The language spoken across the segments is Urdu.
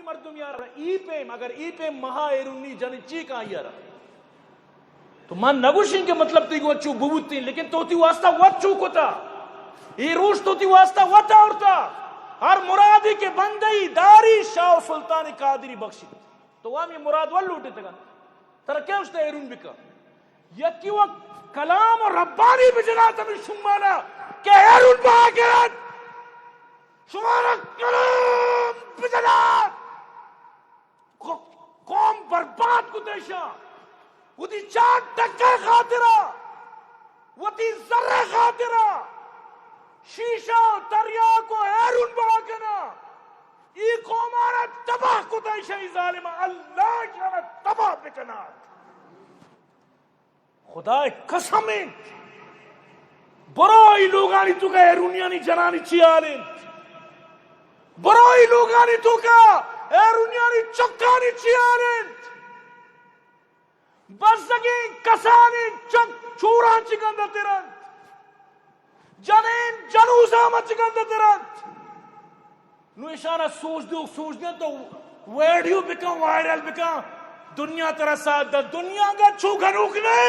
اروی مردم یار ای پیم اگر ای پیم مہا ایرونی جن چی کہاں یار تو من نگوشیں کہ مطلب تی گو چو بوتی لیکن تو تی واسطہ وات چو کتا ای روش تو تی واسطہ وات آورتا ہر مرادی کے بندئی داری شاہ سلطان قادری بخشی تو ہم یہ مراد وال لوٹے تگا ترکے اس نے ایرون بکا یکی وقت کلام اور ربانی بجنات ہمیں شمانا کہ ایرون باگرد شمارا کلام بجنات قوم برباد کو دیشا وہ دی چاٹ ٹکر خاطرہ وہ دی ذرہ خاطرہ شیشہ دریا کو ایرون باگنا ای قومارا تباہ کو دیشا ای ظالمہ اللہ جانا تباہ بکنات خدا قسمیں برائی لوگانی تو کا ایرونیانی جنانی چی آلیں برائی لوگانی تو کا ایرونیانی چکانی چی آلیں بزدگی کسانی چوران چکندہ تیرن جنین جنوزہ مت چکندہ تیرن نو اشارہ سوچ دیں تو ویڈیو بکن وائرل بکن دنیا ترہ ساتھ دا دنیا کا چھوکا روکنے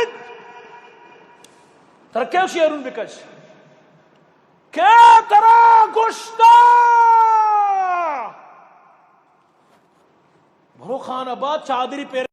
ترہ کیوں شیرون بکش کیا ترہ گشتا بھرو خان آباد چادری پیر